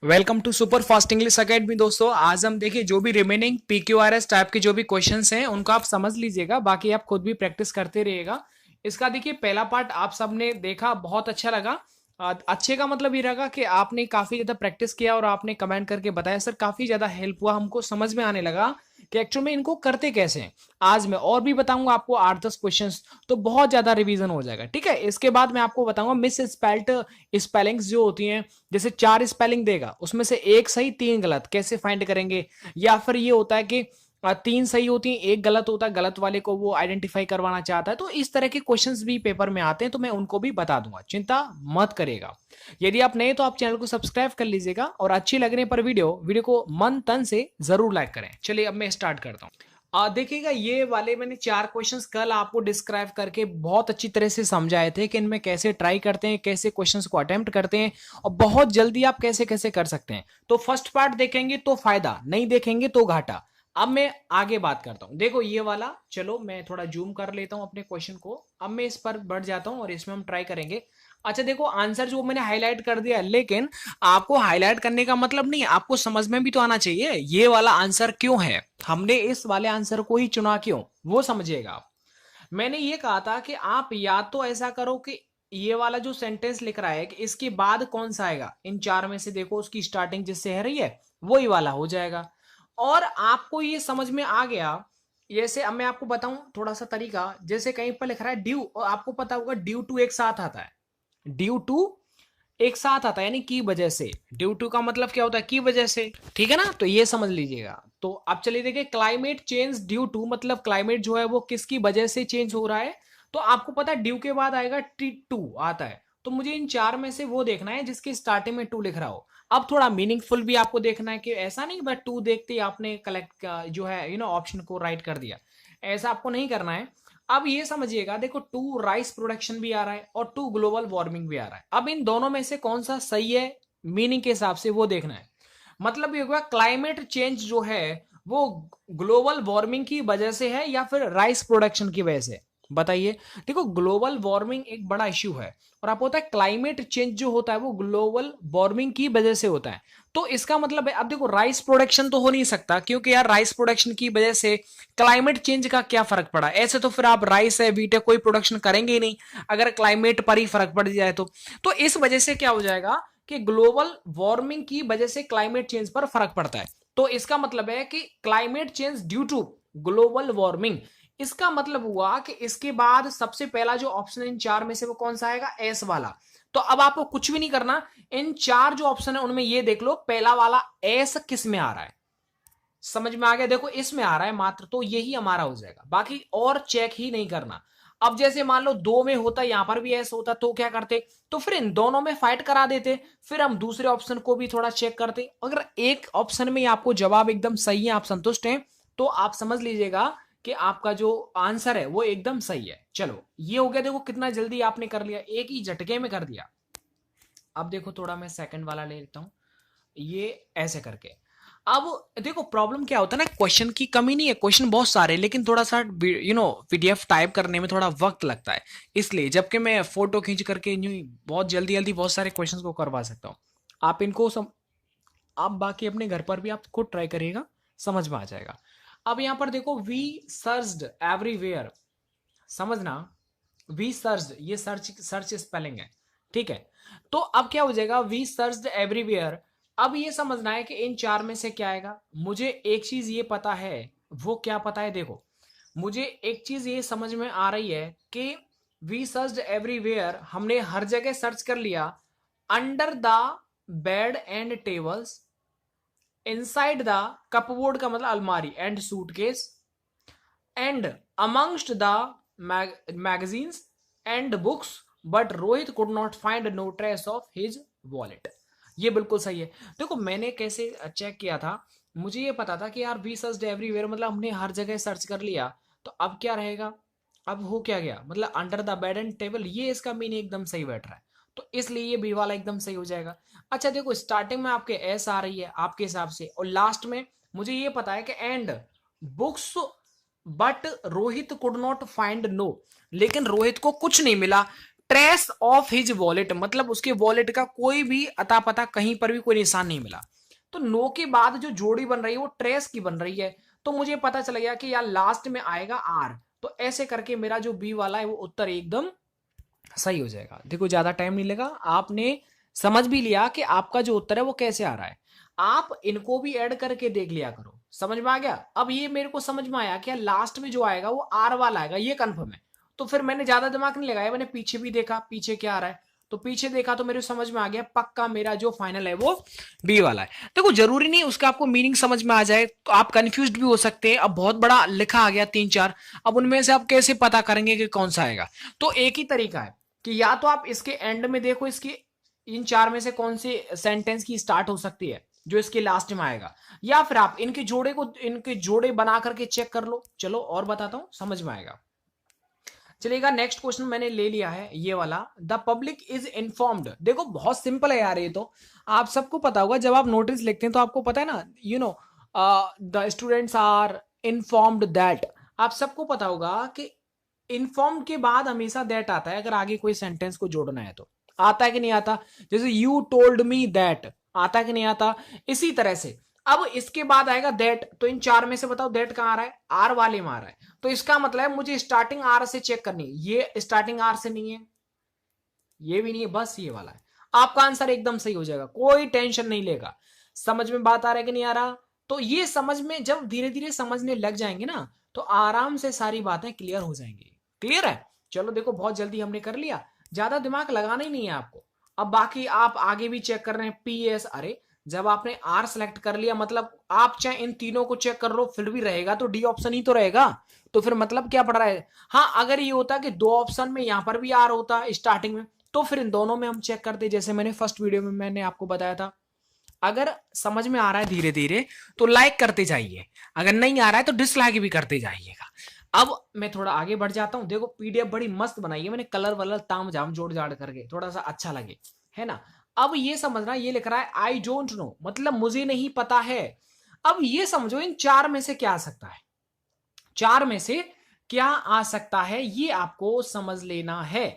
Welcome to super fast English academy. दोस्तों आज हम देखिए जो भी रिमेनिंग पीक्यूआरएस टाइप के जो भी क्वेश्चंस हैं उनको आप समझ लीजिएगा, बाकी आप खुद भी प्रैक्टिस करते रहिएगा। इसका देखिए पहला पार्ट आप सबने देखा, बहुत अच्छा लगा। अच्छे का मतलब ये रहा कि आपने काफी ज्यादा प्रैक्टिस किया और आपने कमेंट करके बताया सर काफी ज्यादा हेल्प हुआ, हमको समझ में आने लगा कि एक्चुअल में इनको करते कैसे हैं। आज मैं और भी बताऊंगा आपको 8-10 क्वेश्चंस, तो बहुत ज्यादा रिवीजन हो जाएगा। ठीक है, इसके बाद मैं आपको बताऊंगा मिस स्पेल्ट स्पेलिंग्स जो होती हैं। जैसे 4 स्पेलिंग देगा, उसमें से एक सही 3 गलत, कैसे फाइंड करेंगे। या फिर ये होता है कि 3 सही होती हैं, एक गलत होता है, गलत वाले को वो आइडेंटिफाई करवाना चाहता है। तो इस तरह के क्वेश्चंस भी पेपर में आते हैं, तो मैं उनको भी बता दूंगा, चिंता मत करिएगा। यदि आप नए तो आप चैनल को सब्सक्राइब कर लीजिएगा और अच्छी लगने पर वीडियो को मन तन से जरूर लाइक करें। चलिए अब मैं स्टार्ट करता हूं। देखिएगा ये वाले मैंने 4 क्वेश्चंस कल आपको डिस्क्राइब करके बहुत अच्छी तरह से समझाए थे कि इनमें कैसे ट्राई करते हैं, कैसे क्वेश्चंस को अटेम्प्ट करते हैं और बहुत जल्दी आप कैसे कैसे कर सकते हैं। तो फर्स्ट पार्ट देखेंगे तो फायदा, नहीं देखेंगे तो घाटा। अब मैं आगे बात करता हूं। देखो ये वाला, चलो मैं थोड़ा जूम कर लेता हूं अपने क्वेश्चन को। अब मैं इस पर बढ़ जाता हूं और इसमें हम ट्राई करेंगे। अच्छा देखो आंसर जो मैंने हाईलाइट कर दिया, लेकिन आपको हाईलाइट करने का मतलब नहीं, आपको समझ में भी तो आना चाहिए ये वाला आंसर क्यों है, हमने इस वाले आंसर को ही चुना क्यों, वो समझिएगा आप। मैंने ये कहा था कि आप या तो ऐसा करो कि ये वाला जो सेंटेंस लिख रहा है कि इसके बाद कौन सा आएगा, इन 4 में से देखो उसकी स्टार्टिंग जिससे है रही है वही वाला हो जाएगा। और आपको ये समझ में आ गया। जैसे अब मैं आपको बताऊं थोड़ा सा तरीका, जैसे कहीं पर लिख रहा है ड्यू, और आपको पता होगा ड्यू टू एक साथ आता है, ड्यू टू एक साथ आता है यानी की वजह से। ड्यू टू का मतलब क्या होता है, की वजह से। ठीक है ना, तो ये समझ लीजिएगा। तो अब चलिए देखिए, क्लाइमेट चेंज ड्यू टू मतलब क्लाइमेट जो है वो किसकी वजह से चेंज हो रहा है। तो आपको पता है ड्यू के बाद आएगा टी टू आता है। तो मुझे इन 4 में से वो देखना है जिसकी स्टार्टिंग में टू लिख रहा हो। अब थोड़ा मीनिंगफुल भी आपको देखना है कि ऐसा नहीं बस टू देखते ही आपने कलेक्ट जो है ऑप्शन को राइट कर दिया, ऐसा आपको नहीं करना है। अब ये समझिएगा, देखो टू राइस प्रोडक्शन भी आ रहा है और टू ग्लोबल वार्मिंग भी आ रहा है। अब इन दोनों में से कौन सा सही है मीनिंग के हिसाब से वो देखना है। मतलब ये होगा क्लाइमेट चेंज जो है वो ग्लोबल वार्मिंग की वजह से है या फिर राइस प्रोडक्शन की वजह से, बताइए। देखो ग्लोबल वार्मिंग एक बड़ा इश्यू है, और आप होता है क्लाइमेट चेंज जो होता है वो ग्लोबल वार्मिंग की वजह से होता है। तो इसका मतलब है, अब देखो राइस प्रोडक्शन तो हो नहीं सकता, क्योंकि यार राइस प्रोडक्शन की वजह से क्लाइमेट चेंज का क्या फर्क पड़ा। ऐसे तो फिर आप राइस है वीट है कोई प्रोडक्शन करेंगे ही नहीं अगर क्लाइमेट पर ही फर्क पड़ जाए तो इस वजह से क्या हो जाएगा कि ग्लोबल वार्मिंग की वजह से क्लाइमेट चेंज पर फर्क पड़ता है। तो इसका मतलब है कि climate change due to global warming. इसका मतलब हुआ कि इसके बाद सबसे पहला जो ऑप्शन है इन 4 में से वो कौन सा आएगा, एस वाला। तो अब आपको कुछ भी नहीं करना, इन 4 जो ऑप्शन है उनमें ये देख लो पहला वाला एस किस में आ रहा है। समझ में आ गया, देखो इसमें आ रहा है मात्र, तो यही हमारा हो जाएगा, बाकी और चेक ही नहीं करना। अब जैसे मान लो 2 में होता, यहां पर भी ऐसा होता, तो क्या करते, तो फिर इन दोनों में फाइट करा देते, फिर हम दूसरे ऑप्शन को भी थोड़ा चेक करते। अगर एक ऑप्शन में आपको जवाब एकदम सही है, आप संतुष्ट हैं, तो आप समझ लीजिएगा कि आपका जो आंसर है वो एकदम सही है। चलो ये हो गया, देखो कितना जल्दी आपने कर लिया, एक ही झटके में कर दिया। अब देखो थोड़ा मैं सेकंड वाला ले लेता हूं, ये ऐसे करके। अब देखो प्रॉब्लम क्या होता है ना, क्वेश्चन की कमी नहीं है, क्वेश्चन बहुत सारे, लेकिन थोड़ा सा पीडीएफ टाइप करने में थोड़ा वक्त लगता है। इसलिए जबकि मैं फोटो खींच करके यूं ही बहुत जल्दी जल्दी बहुत सारे क्वेश्चंस को करवा सकता हूँ। आप इनको आप बाकी अपने घर पर भी आप खुद ट्राई करिएगा, समझ में आ जाएगा। अब यहां पर देखो वी सर्च्ड एवरीवेयर, समझना, वी सर्च्ड ये सर्च सर्च स्पेलिंग है। ठीक है, तो अब क्या हो जाएगा, वी सर्च्ड एवरीवेयर। अब ये समझना है कि इन 4 में से क्या आएगा। मुझे एक चीज ये पता है, वो क्या पता है, देखो मुझे एक चीज ये समझ में आ रही है कि वी सर्च्ड एवरीवेयर हमने हर जगह सर्च कर लिया, under the bed and tables, inside the cupboard का मतलब अलमारी and suitcase, and amongst the magazines and books, but Rohit could not find no trace of his wallet. ये बिल्कुल सही है। देखो मैंने कैसे चेक किया था, मुझे ये पता था कि यार वी सर्च्ड एवरीवेयर मतलब हमने हर जगह सर्च कर लिया, तो अब क्या रहेगा, अब हो क्या गया, मतलब under the bed and table, ये इसका मीनिंग एकदम सही बैठ रहा है, तो इसलिए ये बी वाला एकदम सही हो जाएगा। अच्छा देखो स्टार्टिंग में आपके एस आ रही है आपके हिसाब से, और लास्ट में मुझे ये पता है कि and books, but Rohit could not find no, लेकिन रोहित को कुछ नहीं मिला। ट्रेस ऑफ हिज वॉलेट, मतलब उसके वॉलेट का कोई भी अता पता कहीं पर भी कोई निशान नहीं मिला। तो नो के बाद जो जोड़ी बन रही है वो ट्रेस की बन रही है, तो मुझे पता चल गया कि यार लास्ट में आएगा आर। तो ऐसे करके मेरा जो बी वाला है वो उत्तर एकदम सही हो जाएगा। देखो ज्यादा टाइम नहीं लगा, आपने समझ भी लिया कि आपका जो उत्तर है वो कैसे आ रहा है। आप इनको भी ऐड करके देख लिया करो, समझ में आ गया। अब ये मेरे को समझ में आया कि लास्ट में जो आएगा वो आर वाला आएगा, ये कंफर्म है। तो फिर मैंने ज्यादा दिमाग नहीं लगाया, मैंने पीछे भी देखा पीछे क्या आ रहा है, तो पीछे देखा तो मेरे समझ में आ गया पक्का मेरा जो फाइनल है वो बी वाला है। देखो जरूरी नहीं उसका आपको मीनिंग समझ में आ जाए, तो आप कंफ्यूज भी हो सकते हैं। अब बहुत बड़ा लिखा आ गया 3-4, अब उनमें से आप कैसे पता करेंगे कि कौन सा आएगा। तो एक ही तरीका है कि या तो आप इसके एंड में देखो इसकी इन चार में से कौन सी सेंटेंस की स्टार्ट हो सकती है जो इसके लास्ट में आएगा, या फिर आप इनके जोड़े बना करके चेक कर लो। चलो और बताता हूं, समझ में आएगा। चलिएगा नेक्स्ट क्वेश्चन मैंने ले लिया है ये वाला, द पब्लिक इज इन्फॉर्म्ड। देखो बहुत सिंपल है यार, ये तो आप सबको पता होगा। जब आप नोटिस लिखते हैं तो आपको पता है ना, you know the students are informed that. आप सबको पता होगा कि इन्फॉर्म्ड के बाद हमेशा दैट आता है अगर आगे कोई सेंटेंस को जोड़ना है तो। आता है कि नहीं आता? जैसे यू टोल्ड मी दैट, आता है कि नहीं आता? इसी तरह से अब इसके बाद आएगा दैट, तो इन चार में से बताओ दैट कहां आ रहा है? आर वाले में आ रहा है। तो इसका मतलब है मुझे स्टार्टिंग आर से चेक करनी है, ये स्टार्टिंग आर से नहीं है, ये भी नहीं है, बस ये वाला है। आपका आंसर एकदम सही हो जाएगा, कोई टेंशन नहीं लेगा। समझ में बात आ रहा है कि नहीं आ रहा? तो ये समझ में जब धीरे धीरे समझने लग जाएंगे ना तो आराम से सारी बातें क्लियर हो जाएंगी। क्लियर है? चलो देखो बहुत जल्दी हमने कर लिया, ज्यादा दिमाग लगाना ही नहीं है आपको। अब बाकी आप आगे भी चेक कर रहे हैं पी एस। अरे जब आपने आर सेलेक्ट कर लिया मतलब आप चाहे इन तीनों को चेक कर लो फिर भी रहेगा तो डी ऑप्शन ही तो रहेगा। तो फिर मतलब क्या पड़ रहा है? हाँ अगर ये होता कि दो ऑप्शन में यहां पर भी आर होता स्टार्टिंग में तो फिर इन दोनों में हम चेक करते, जैसे मैंने फर्स्ट वीडियो में मैंने आपको बताया था। अगर समझ में आ रहा है धीरे धीरे तो लाइक करते जाइए, अगर नहीं आ रहा है तो डिसलाइक भी करते जाइएगा। अब मैं थोड़ा आगे बढ़ जाता हूं। देखो पीडीएफ बड़ी मस्त बनाई है मैंने, कलर वलर ताम झाम जोड़ जाड़ करके थोड़ा सा अच्छा लगे, है ना। अब ये समझना, ये लिख रहा है आई डोंट नो, मतलब मुझे नहीं पता है। अब ये समझो इन चार में से क्या आ सकता है, चार में से क्या आ सकता है ये आपको समझ लेना है।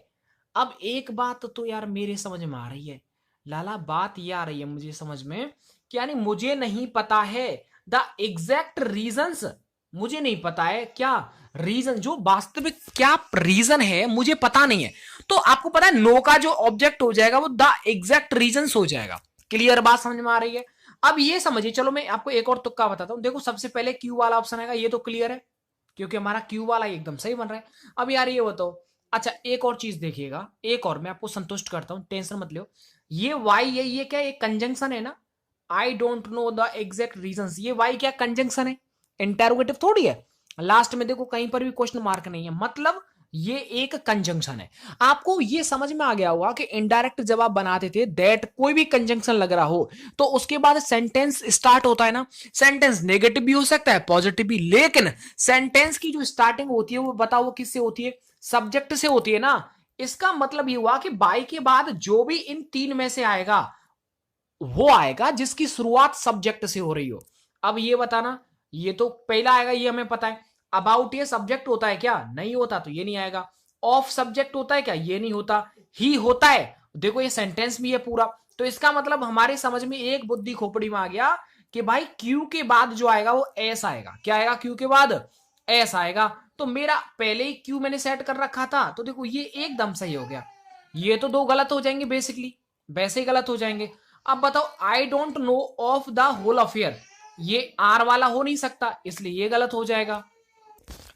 अब एक बात तो यार मेरे समझ में आ रही है लाला, बात ये आ रही है मुझे समझ में कि यानी मुझे नहीं पता है द एग्जैक्ट रीजंस, मुझे नहीं पता है क्या रीजन, जो वास्तविक क्या रीजन है मुझे पता नहीं है। तो आपको पता है नो का जो ऑब्जेक्ट हो जाएगा वो द एग्जैक्ट रीजंस हो जाएगा। क्लियर बात समझ में आ रही है? अब ये समझिए, चलो मैं आपको एक और तुक्का बताता हूं। देखो सबसे पहले क्यू वाला ऑप्शन आएगा, ये तो क्लियर है क्योंकि हमारा क्यू वाला एकदम सही बन रहा है। अब यार ये बताओ, अच्छा एक और चीज देखिएगा, एक और मैं आपको संतुष्ट करता हूं, टेंशन मत लो। ये वाई ये क्या एक कंजंक्शन है ना, I don't know the exact reason, ये वाई क्या कंजंक्शन है, इंटेरोगेटिव थोड़ी है। लास्ट में देखो कहीं पर भी क्वेश्चन मार्क नहीं है, मतलब ये एक कंजंक्शन है। आपको ये समझ में आ गया होगा कि इनडायरेक्ट जब आप बनाते थे दैट कोई भी कंजंक्शन लग रहा हो तो उसके बाद सेंटेंस स्टार्ट होता है ना, सेंटेंस नेगेटिव भी हो सकता है पॉजिटिव भी, लेकिन सेंटेंस की जो स्टार्टिंग होती है वो बताओ वो किससे होती है? सब्जेक्ट से होती है ना। इसका मतलब ये हुआ कि बाई के बाद जो भी इन तीन में से आएगा वो आएगा जिसकी शुरुआत सब्जेक्ट से हो रही हो। अब ये बताना, ये तो पहला आएगा ये हमें पता है। अबाउट ये सब्जेक्ट होता है क्या? नहीं होता तो ये नहीं आएगा। ऑफ सब्जेक्ट होता है क्या? ये नहीं होता। ही होता है, देखो ये सेंटेंस भी है पूरा। तो इसका मतलब हमारे समझ में एक बुद्धि खोपड़ी में आ गया कि भाई क्यू के बाद जो आएगा वो एस आएगा। क्या आएगा क्यू के बाद? एस आएगा। तो मेरा पहले ही क्यू मैंने सेट कर रखा था तो देखो ये एकदम सही हो गया। ये तो दो गलत हो जाएंगे बेसिकली, वैसे ही गलत हो जाएंगे। अब बताओ I don't know of the whole affair, ये आर वाला हो नहीं सकता इसलिए ये गलत हो जाएगा।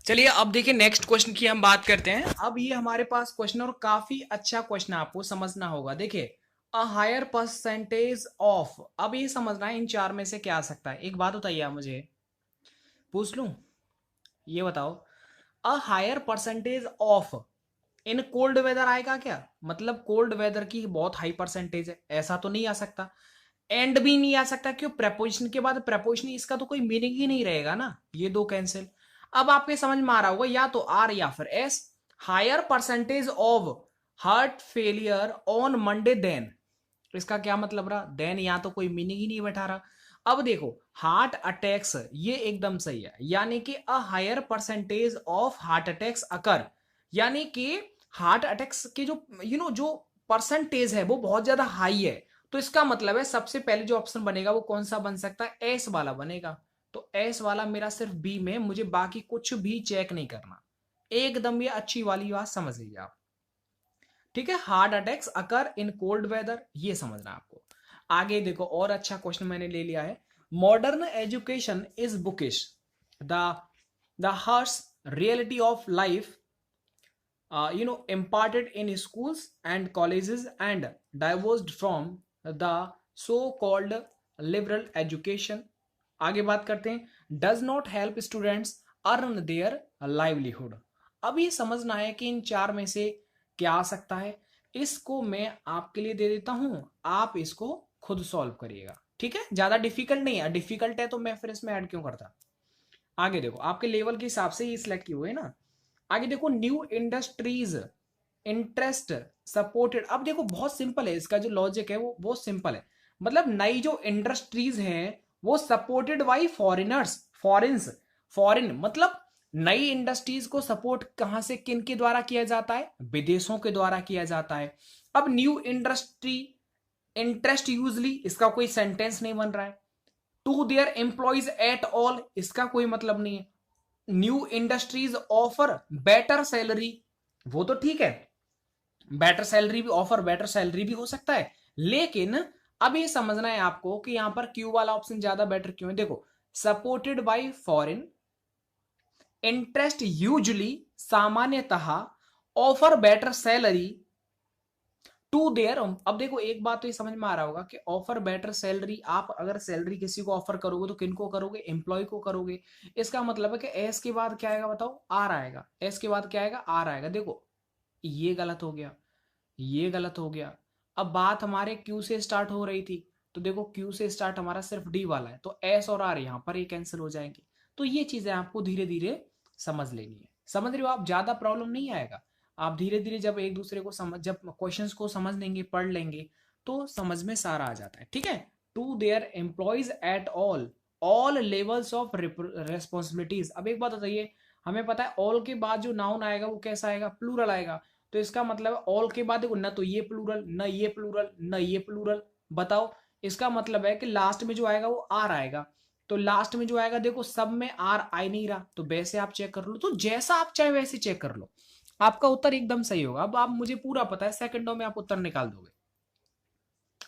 चलिए अब देखिए नेक्स्ट क्वेश्चन की हम बात करते हैं। अब ये हमारे पास क्वेश्चन और काफी अच्छा क्वेश्चन आपको समझना होगा। देखिए अ हायर परसेंटेज ऑफ, अब ये समझना है इन चार में से क्या आ सकता है। एक बात बताइए आप मुझे, पूछ लूं, ये बताओ a higher percentage of in cold weather आएगा क्या? मतलब कोल्ड वेदर की बहुत हाई परसेंटेज है, ऐसा तो नहीं आ सकता। एंड भी नहीं आ सकता, क्यों? प्रेपोजिशन के बाद प्रेपोजिशन, इसका तो कोई मीनिंग ही नहीं रहेगा ना, ये दो कैंसिल। अब आपके समझ में आ रहा होगा या तो आर या फिर S. Higher percentage of heart failure on Monday then, इसका क्या मतलब रहा? देन यहां तो कोई मीनिंग ही नहीं बैठा रहा। अब देखो हार्ट अटैक्स, ये एकदम सही है, यानी कि a higher percentage of heart attacks occur, यानी कि हार्ट अटैक्स के जो जो परसेंटेज है वो बहुत ज्यादा हाई है। तो इसका मतलब है सबसे पहले जो ऑप्शन बनेगा वो कौन सा बन सकता है, एस वाला बनेगा। तो एस वाला मेरा सिर्फ बी में, मुझे बाकी कुछ भी चेक नहीं करना। एकदम ये अच्छी वाली बात समझ लीजिए आप। ठीक है, heart attacks occur in cold weather, ये समझना है आपको। आगे देखो और अच्छा क्वेश्चन मैंने ले लिया है। Modern education is bookish, the the harsh reality of life imparted in schools and colleges and divorced from the so called liberal education। आगे बात करते हैं, does not help students earn their livelihood। अब ये समझना है कि इन चार में से क्या आ सकता है। इसको मैं आपके लिए दे देता हूं, आप इसको खुद सॉल्व करिएगा। ठीक है, ज्यादा डिफिकल्ट नहीं है, डिफिकल्ट है तो मैं फिर इसमें ऐड क्यों करता। आगे देखो आपके लेवल के हिसाब से ही सिलेक्ट किए हुए ना। आगे देखो, न्यू इंडस्ट्रीज इंटरेस्ट सपोर्टेड। अब देखो बहुत सिंपल है, इसका जो लॉजिक है वो बहुत सिंपल है। मतलब नई जो इंडस्ट्रीज हैं वो सपोर्टेड बाई फॉरेनर्स, फॉरेन मतलब नई इंडस्ट्रीज को सपोर्ट कहां से, किन के द्वारा किया जाता है, विदेशों के द्वारा किया जाता है। अब न्यू इंडस्ट्री इंटरेस्ट यूजली, इसका कोई सेंटेंस नहीं बन रहा है। To their employees at all, इसका कोई मतलब नहीं है। New industries offer better salary, वो तो ठीक है, बेटर सैलरी भी ऑफर, बेटर सैलरी भी हो सकता है। लेकिन अब ये समझना है आपको कि यहां पर क्यू वाला ऑप्शन ज्यादा बेटर क्यों है। देखो, supported by foreign, interest usually सामान्यतः, offer better salary, to there. अब देखो एक बात तो ये समझ में आ रहा होगा कि ऑफर बेटर सैलरी, आप अगर सैलरी किसी को ऑफर करोगे तो किनको करोगे, एम्प्लॉय को करोगे। इसका मतलब है कि एस के बाद क्या आएगा बताओ, आर आएगा। एस के बाद क्या आएगा, आर आएगा। देखो ये गलत हो गया, ये गलत हो गया। अब बात हमारे क्यू से स्टार्ट हो रही थी, तो देखो क्यू से स्टार्ट हमारा सिर्फ डी वाला है, तो एस और आर यहां पर ये कैंसिल हो जाएंगे। तो ये चीजें आपको धीरे धीरे समझ लेनी है। समझ रहे हो आप, ज्यादा प्रॉब्लम नहीं आएगा। आप धीरे धीरे जब एक दूसरे को समझ, जब क्वेश्चंस को समझ लेंगे, पढ़ लेंगे, तो समझ में सारा आ जाता है। ठीक है, to their employees at all levels of responsibilities. अब एक बात बताइए, हमें पता है ऑल के बाद जो नाउन आएगा वो कैसा आएगा, प्लूरल आएगा। तो इसका मतलब है ऑल के बाद देखो न तो ये प्लूरल, न ये प्लूरल, न ये प्लूरल। बताओ, इसका मतलब है कि लास्ट में जो आएगा वो आर आएगा। तो लास्ट में जो आएगा देखो सब में आर आ नहीं रहा, तो वैसे आप चेक कर लो। तो जैसा आप चाहे वैसे चेक कर लो, आपका उत्तर एकदम सही होगा। अब आप, मुझे पूरा पता है सेकंडों में आप उत्तर निकाल दोगे।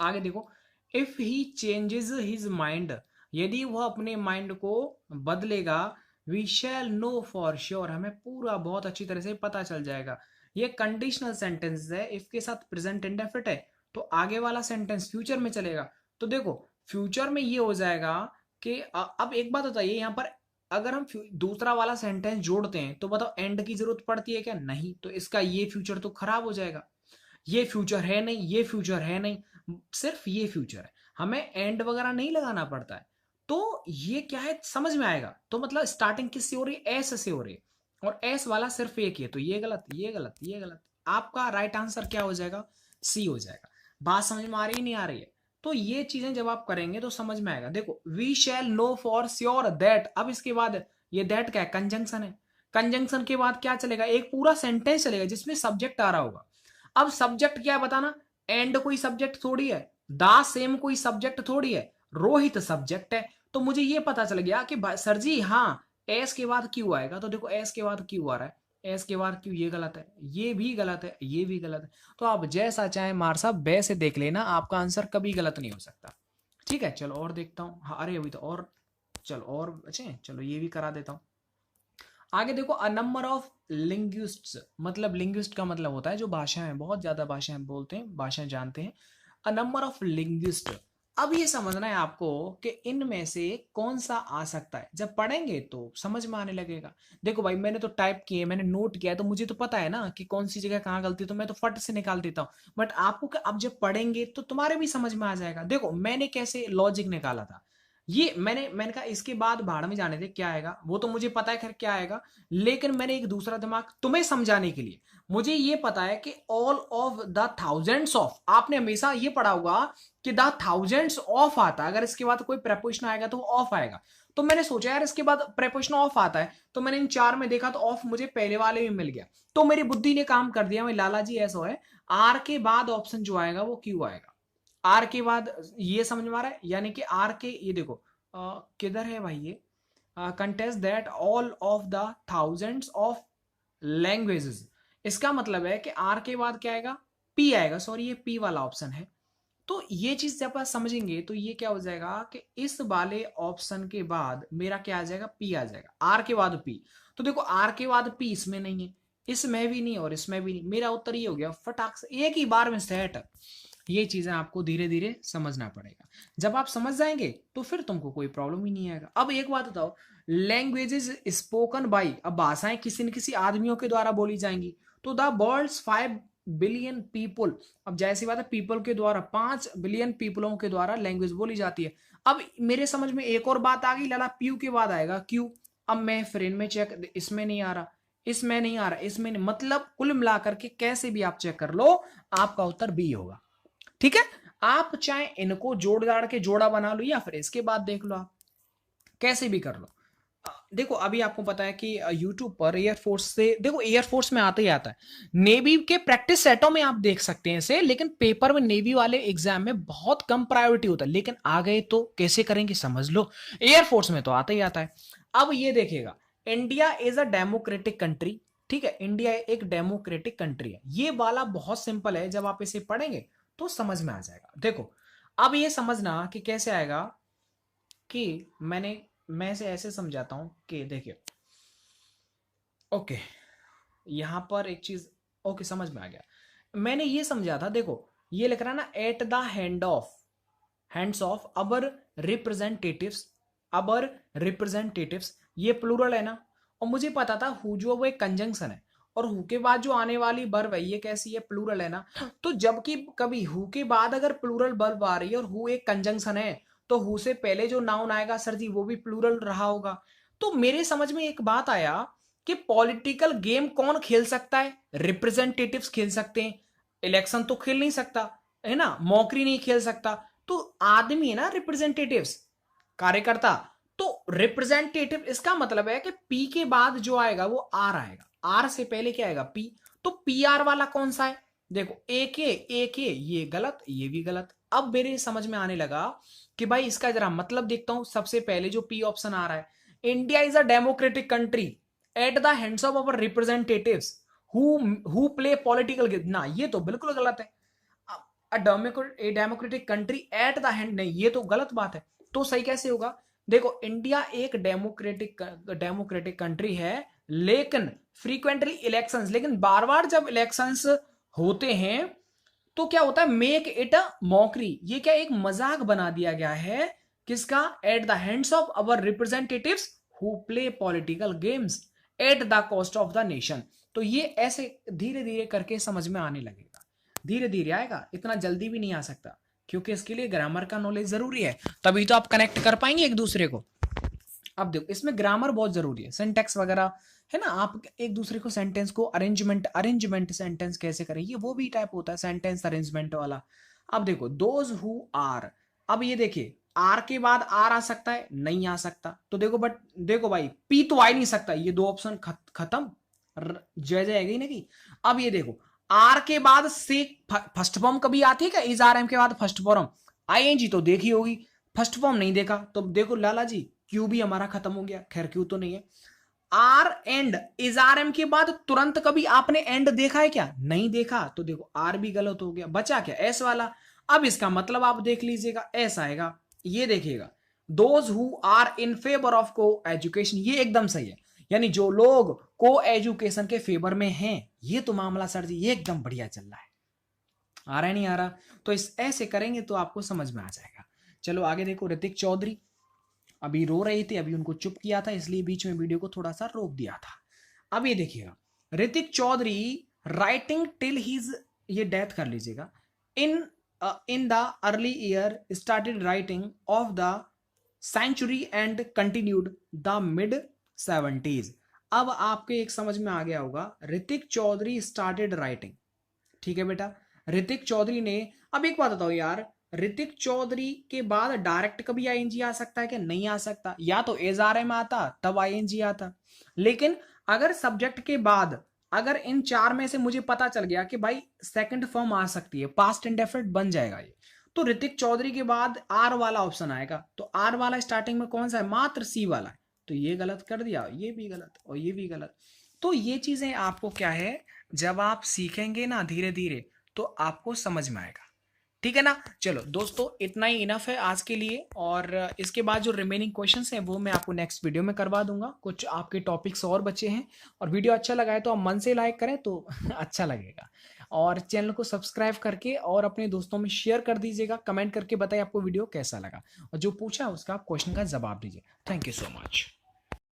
आगे देखो, if he changes his mind, यदि वह अपने माइंड को बदलेगा, we shall know for sure, हमें पूरा बहुत अच्छी तरह से पता चल जाएगा। ये कंडीशनल सेंटेंस है, इफ के साथ प्रेजेंट इंडेफिनिट है, तो आगे वाला सेंटेंस फ्यूचर में चलेगा। तो देखो फ्यूचर में ये हो जाएगा कि अब एक बात बताइए, यहां पर अगर हम दूसरा वाला सेंटेंस जोड़ते हैं तो बताओ एंड की जरूरत पड़ती है क्या, नहीं। तो इसका ये फ्यूचर तो खराब हो जाएगा। ये फ्यूचर है नहीं, ये फ्यूचर है नहीं, सिर्फ ये फ्यूचर है, हमें एंड वगैरह नहीं लगाना पड़ता है। तो ये क्या है समझ में आएगा। तो मतलब स्टार्टिंग किससे हो रही है, एस से हो रही है, और एस वाला सिर्फ एक ही है। तो ये गलत, ये गलत, ये गलत। आपका राइट आंसर क्या हो जाएगा, सी हो जाएगा। बात समझ में आ रही है नहीं आ रही है। तो ये चीजें जब आप करेंगे तो समझ में आएगा। देखो, we shall know for sure that, अब इसके बाद ये दैट क्या है, कंजंक्शन है। कंजंक्शन के बाद क्या चलेगा, एक पूरा सेंटेंस चलेगा जिसमें सब्जेक्ट आ रहा होगा। अब सब्जेक्ट क्या है बताना, एंड कोई सब्जेक्ट थोड़ी है, दा सेम कोई सब्जेक्ट थोड़ी है, रोहित सब्जेक्ट है। तो मुझे ये पता चल गया कि सर जी हाँ, एस के बाद क्यू आएगा। तो देखो एस के बाद क्यू आ रहा है, एस के बाद क्यू, ये गलत है, ये भी गलत है, ये भी गलत है। तो आप जैसा चाहे मार साहब वैसे देख लेना, आपका आंसर कभी गलत नहीं हो सकता। ठीक है, चलो और देखता हूँ। हाँ अरे अभी तो और, चलो और अच्छे, चलो ये भी करा देता हूँ। आगे देखो, अ नंबर ऑफ लिंग्विस्ट्स, मतलब लिंग्विस्ट का मतलब होता है जो भाषाएं, बहुत ज्यादा भाषाएं बोलते हैं, भाषाएं जानते हैं। अ नंबर ऑफ लिंग्विस्ट, अब ये समझना है आपको कि इनमें से कौन सा आ सकता है। जब पढ़ेंगे तो समझ में आने लगेगा। देखो भाई, मैंने तो टाइप किए, मैंने नोट किया है, तो मुझे तो पता है ना कि कौन सी जगह कहाँ गलती है, तो मैं तो फट से निकाल देता हूँ। बट आपको अब जब पढ़ेंगे तो तुम्हारे भी समझ में आ जाएगा। देखो मैंने कैसे लॉजिक निकाला था, ये मैंने कहा इसके बाद भाड़ में जाने दे, क्या आएगा वो तो मुझे पता है खैर क्या आएगा, लेकिन मैंने एक दूसरा दिमाग तुम्हें समझाने के लिए, मुझे ये पता है कि all of the thousands of, आपने हमेशा ये पढ़ा होगा कि द थाउजेंड्स ऑफ आता है, अगर इसके बाद कोई प्रेपोजिशन आएगा तो ऑफ आएगा। तो मैंने सोचा यार इसके बाद प्रेपोजिशन ऑफ आता है, तो मैंने इन चार में देखा तो ऑफ मुझे पहले वाले में मिल गया, तो मेरी बुद्धि ने काम कर दिया, मैं लाला जी ऐसा है, आर के बाद ऑप्शन जो आएगा वो क्यू आएगा। आर के बाद ये समझ में आ रहा है, यानी कि आर के, ये देखो किधर है भाई ये, contest that all of the thousands of languages, इसका मतलब है कि आर के बाद क्या आएगा, पी आएगा, सॉरी ये पी वाला ऑप्शन है। तो ये चीज जब आप समझेंगे तो ये क्या हो जाएगा कि इस वाले ऑप्शन के बाद मेरा क्या आ जाएगा, पी आ जाएगा, आर के बाद पी। तो देखो आर के बाद पी इसमें नहीं है, इसमें भी नहीं और इसमें भी नहीं, मेरा उत्तर ये हो गया फटाक से एक ही बार में सेट। ये चीजें आपको धीरे धीरे समझना पड़ेगा, जब आप समझ जाएंगे तो फिर तुमको कोई प्रॉब्लम ही नहीं आएगा। अब एक बात बताओ, लैंग्वेजेस स्पोकन बाई, अब भाषाएं किसी न किसी आदमियों के द्वारा बोली जाएंगी, तो द वर्ल्ड्स 5 बिलियन पीपल, अब जैसी बात है पीपल के द्वारा 5 बिलियन पीपलों के द्वारा लैंग्वेज बोली जाती है। अब मेरे समझ में एक और बात आ गई, लाला पीयू के बाद आएगा क्यू, अब मैं फ्रेंड में चेक, इसमें नहीं आ रहा, इसमें नहीं आ रहा, इसमें नहीं, मतलब कुल मिलाकर के कैसे भी आप चेक कर लो आपका उत्तर बी होगा। ठीक है, आप चाहे इनको जोड़ जाड़ के जोड़ा बना लो या फिर इसके बाद देख लो, आप कैसे भी कर लो। देखो अभी आपको पता है कि YouTube पर एयरफोर्स से, देखो एयरफोर्स में आता ही आता है, नेवी के प्रैक्टिस सेटों में आप देख सकते हैं इसे, लेकिन पेपर में नेवी वाले एग्जाम में बहुत कम प्रायोरिटी होता है, लेकिन आ गए तो कैसे करेंगे समझ लो, एयरफोर्स में तो आता ही आता है। अब ये देखिएगा, India is a democratic country, ठीक है, इंडिया एक डेमोक्रेटिक कंट्री है, ये वाला बहुत सिंपल है, जब आप इसे पढ़ेंगे तो समझ में आ जाएगा। देखो अब ये समझना कि कैसे आएगा, कि मैं इसे ऐसे समझाता हूं कि देखिए, ओके यहां पर एक चीज, ओके समझ में आ गया, मैंने ये समझा था, देखो ये लिख रहा है ना, at the hands of our representatives, our representatives, ये प्लूरल है ना, और मुझे पता था हु जो वो एक कंजंक्शन है, और हु के बाद जो आने वाली वर्ब है ये कैसी है, प्लूरल है ना, तो जबकि कभी हु के बाद अगर प्लूरल वर्ब आ रही है और हु एक कंजंक्शन है, तो हु से पहले जो नाउन आएगा सर जी वो भी प्लूरल रहा होगा। तो मेरे समझ में एक बात आया कि पॉलिटिकल गेम कौन खेल सकता है, रिप्रेजेंटेटिव्स खेल सकते हैं, इलेक्शन तो खेल नहीं सकता है ना, मौकरी नहीं खेल सकता, तो आदमी है ना रिप्रेजेंटेटिव्स, कार्यकर्ता, तो रिप्रेजेंटेटिव, इसका मतलब है कि पी के बाद जो आएगा वो आर आएगा, आर से पहले क्या आएगा, पी, तो पी आर वाला कौन सा है, देखो ए के ये गलत, ये भी गलत। अब मेरे समझ में आने लगा कि भाई इसका जरा मतलब देखता हूं, सबसे पहले जो पी ऑप्शन आ रहा है, India is a democratic country at the hands of our representatives who play political game, ना ये तो बिल्कुल गलत है, democratic country at the hand, नहीं ये तो गलत बात है, तो सही कैसे होगा, देखो इंडिया एक डेमोक्रेटिक कंट्री है, लेकिन फ्रीक्वेंटली इलेक्शंस, लेकिन बार बार जब इलेक्शंस होते हैं तो क्या होता है, मेक इट अ मॉकरी, ये क्या एक मजाक बना दिया गया है, किसका, at the hands of our representatives who play political games at the cost of the nation. तो ये ऐसे धीरे धीरे करके समझ में आने लगेगा, धीरे धीरे आएगा, इतना जल्दी भी नहीं आ सकता, क्योंकि इसके लिए ग्रामर का नॉलेज जरूरी है, तभी तो आप कनेक्ट कर पाएंगे एक दूसरे को। अब देखो इसमें ग्रामर बहुत जरूरी है, सिंटैक्स वगैरह है ना, आप एक दूसरे को सेंटेंस को अरेंजमेंट सेंटेंस कैसे करें, ये वो भी टाइप होता है सेंटेंस अरेंजमेंट वाला। अब देखो दोज हु आर, अब ये देखिए आर के बाद आर आ सकता है, नहीं आ सकता, तो देखो बट देखो भाई पी तो आ ही नहीं सकता, ये दो ऑप्शन खत्म, जय जय गई ना कि। अब ये देखो आर के बाद से फर्स्ट फॉर्म कभी आती है क्या, इज आर एम के बाद फर्स्ट फॉर्म, आईएनजी तो देखी होगी, फर्स्ट फॉर्म नहीं देखा, तो देखो लाला जी क्यू भी हमारा खत्म हो गया, खैर क्यू तो नहीं है। R and is R M के बाद तुरंत कभी आपने एंड देखा है क्या, नहीं देखा, तो देखो आर भी गलत हो गया, बचा क्या एस वाला। अब इसका मतलब आप देख लीजिएगा एस आएगा, ये देखिएगा those who are in favour of coeducation, ये एकदम सही है, यानी जो लोग को एजुकेशन के फेवर में हैं, ये तो मामला सर जी ये एकदम बढ़िया चल रहा है, आ रहा है नहीं आ रहा, तो इस ऐसे करेंगे तो आपको समझ में आ जाएगा। चलो आगे देखो, ऋतिक चौधरी अभी रो रहे थे, अभी उनको चुप किया था, इसलिए बीच में वीडियो को थोड़ा सा रोक दिया था। अब ये देखिएगा, Hrithik Chaudhary writing till his, ये डेथ कर लीजिएगा, in the early year started writing of the century and continued the mid 70s। अब आपके एक समझ में आ गया होगा, ऋतिक चौधरी स्टार्टेड राइटिंग। ठीक है बेटा, ऋतिक चौधरी ने, अब एक बात बताओ यार, ऋतिक चौधरी के बाद डायरेक्ट कभी आईएनजी आ सकता है क्या? नहीं आ सकता, या तो एजारे में आता तब आईएनजी आता। लेकिन अगर सब्जेक्ट के बाद, अगर इन चार में से मुझे पता चल गया कि भाई सेकंड फॉर्म आ सकती है, पास्ट इंडेफिनिट बन जाएगा ये, तो ऋतिक चौधरी के बाद आर वाला ऑप्शन आएगा। तो आर वाला स्टार्टिंग में कौन सा है? मात्र सी वाला है। तो ये गलत कर दिया, ये भी गलत और ये भी गलत। तो ये चीजें आपको क्या है, जब आप सीखेंगे ना धीरे धीरे तो आपको समझ में आएगा। ठीक है ना। चलो दोस्तों, इतना ही इनफ है आज के लिए, और इसके बाद जो रिमेनिंग क्वेश्चंस हैं वो मैं आपको नेक्स्ट वीडियो में करवा दूंगा। कुछ आपके टॉपिक्स और बचे हैं, और वीडियो अच्छा लगा है तो आप मन से लाइक करें तो अच्छा लगेगा, और चैनल को सब्सक्राइब करके और अपने दोस्तों में शेयर कर दीजिएगा। कमेंट करके बताइए आपको वीडियो कैसा लगा, और जो पूछा उसका आप क्वेश्चन का जवाब दीजिए। Thank you so much.